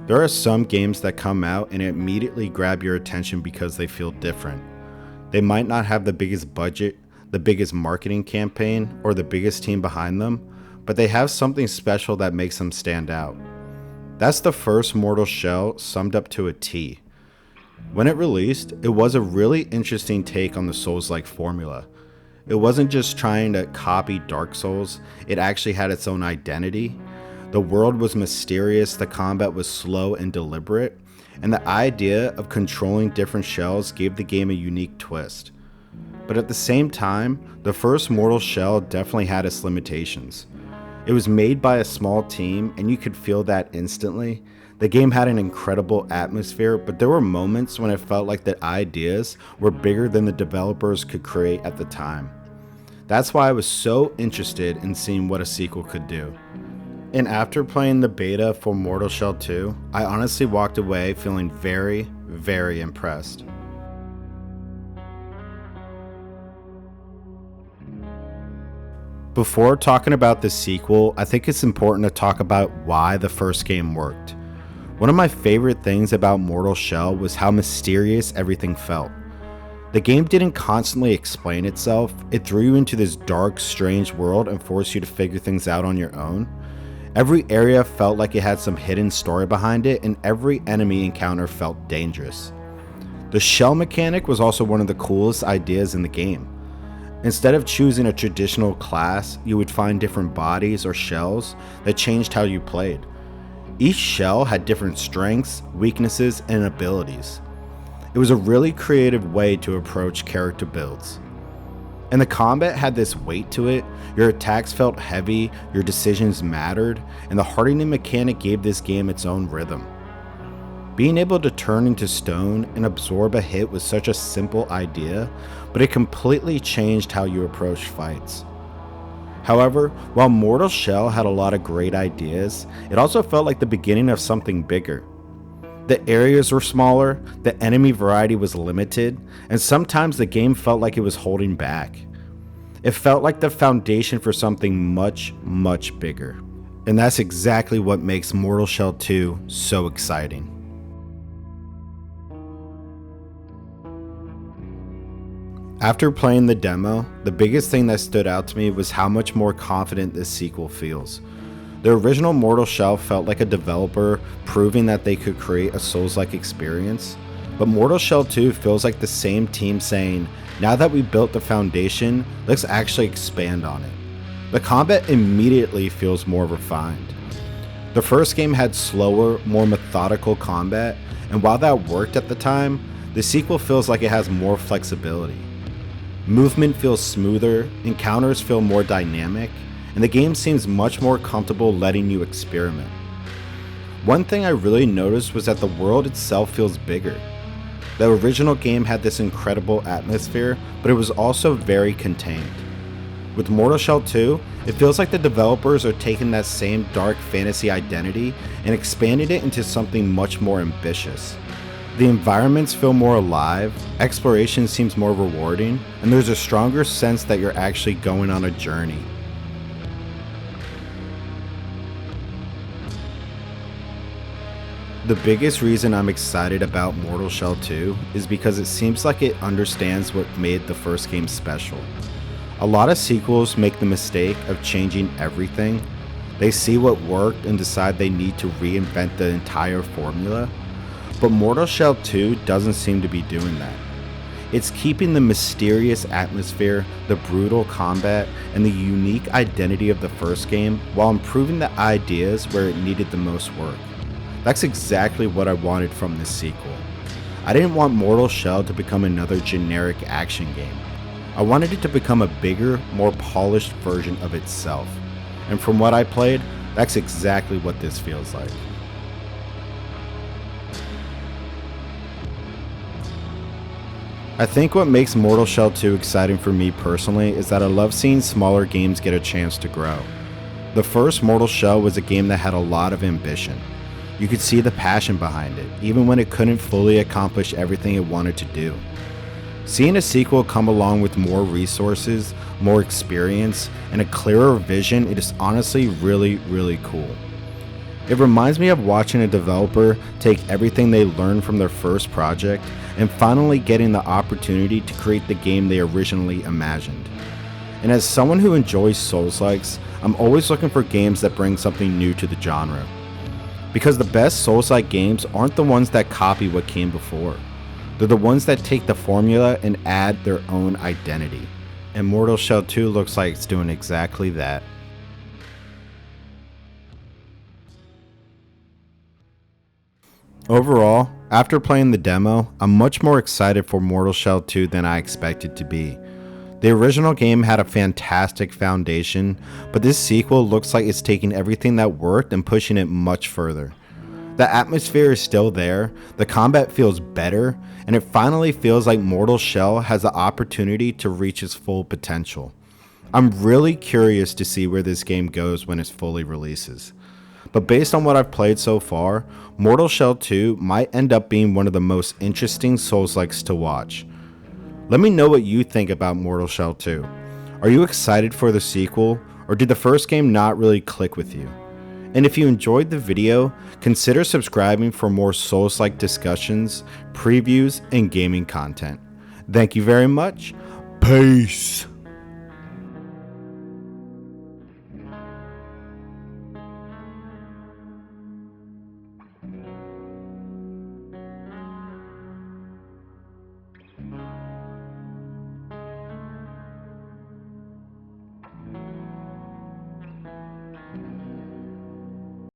There are some games that come out and immediately grab your attention because they feel different. They might not have the biggest budget, the biggest marketing campaign, or the biggest team behind them, but they have something special that makes them stand out. That's the first Mortal Shell summed up to a T. When it released, it was a really interesting take on the Soulslike formula. It wasn't just trying to copy Dark Souls, it actually had its own identity. The world was mysterious, the combat was slow and deliberate, and the idea of controlling different shells gave the game a unique twist. But at the same time, the first Mortal Shell definitely had its limitations. It was made by a small team, and you could feel that instantly. The game had an incredible atmosphere, but there were moments when it felt like the ideas were bigger than the developers could create at the time. That's why I was so interested in seeing what a sequel could do. And after playing the beta for Mortal Shell 2, I honestly walked away feeling very, very impressed. Before talking about the sequel, I think it's important to talk about why the first game worked. One of my favorite things about Mortal Shell was how mysterious everything felt. The game didn't constantly explain itself, it threw you into this dark, strange world and forced you to figure things out on your own. Every area felt like it had some hidden story behind it, and every enemy encounter felt dangerous. The shell mechanic was also one of the coolest ideas in the game. Instead of choosing a traditional class, you would find different bodies or shells that changed how you played. Each shell had different strengths, weaknesses, and abilities. It was a really creative way to approach character builds. And the combat had this weight to it, your attacks felt heavy, your decisions mattered, and the hardening mechanic gave this game its own rhythm. Being able to turn into stone and absorb a hit was such a simple idea, but it completely changed how you approached fights. However, while Mortal Shell had a lot of great ideas, it also felt like the beginning of something bigger. The areas were smaller, the enemy variety was limited, and sometimes the game felt like it was holding back. It felt like the foundation for something much, much bigger. And that's exactly what makes Mortal Shell 2 so exciting. After playing the demo, the biggest thing that stood out to me was how much more confident this sequel feels. The original Mortal Shell felt like a developer proving that they could create a Souls-like experience, but Mortal Shell 2 feels like the same team saying, now that we built the foundation, let's actually expand on it. The combat immediately feels more refined. The first game had slower, more methodical combat, and while that worked at the time, the sequel feels like it has more flexibility. Movement feels smoother, encounters feel more dynamic, and the game seems much more comfortable letting you experiment. One thing I really noticed was that the world itself feels bigger. The original game had this incredible atmosphere, but it was also very contained. With Mortal Shell 2, it feels like the developers are taking that same dark fantasy identity and expanding it into something much more ambitious. The environments feel more alive, exploration seems more rewarding, and there's a stronger sense that you're actually going on a journey. The biggest reason I'm excited about Mortal Shell 2 is because it seems like it understands what made the first game special. A lot of sequels make the mistake of changing everything. They see what worked and decide they need to reinvent the entire formula. But Mortal Shell 2 doesn't seem to be doing that. It's keeping the mysterious atmosphere, the brutal combat, and the unique identity of the first game while improving the ideas where it needed the most work. That's exactly what I wanted from this sequel. I didn't want Mortal Shell to become another generic action game. I wanted it to become a bigger, more polished version of itself. And from what I played, that's exactly what this feels like. I think what makes Mortal Shell 2 exciting for me personally is that I love seeing smaller games get a chance to grow. The first Mortal Shell was a game that had a lot of ambition. You could see the passion behind it, even when it couldn't fully accomplish everything it wanted to do. Seeing a sequel come along with more resources, more experience, and a clearer vision, it is honestly really, really cool. It reminds me of watching a developer take everything they learned from their first project and finally getting the opportunity to create the game they originally imagined. And as someone who enjoys Soulslikes, I'm always looking for games that bring something new to the genre. Because the best Souls-like games aren't the ones that copy what came before. They're the ones that take the formula and add their own identity. And Mortal Shell 2 looks like it's doing exactly that. Overall, after playing the demo, I'm much more excited for Mortal Shell 2 than I expected to be. The original game had a fantastic foundation, but this sequel looks like it's taking everything that worked and pushing it much further. The atmosphere is still there, the combat feels better, and it finally feels like Mortal Shell has the opportunity to reach its full potential. I'm really curious to see where this game goes when it fully releases. But based on what I've played so far, Mortal Shell 2 might end up being one of the most interesting Souls-likes to watch. Let me know what you think about Mortal Shell 2. Are you excited for the sequel, or did the first game not really click with you? And if you enjoyed the video, consider subscribing for more Souls-like discussions, previews, and gaming content. Thank you very much. Peace!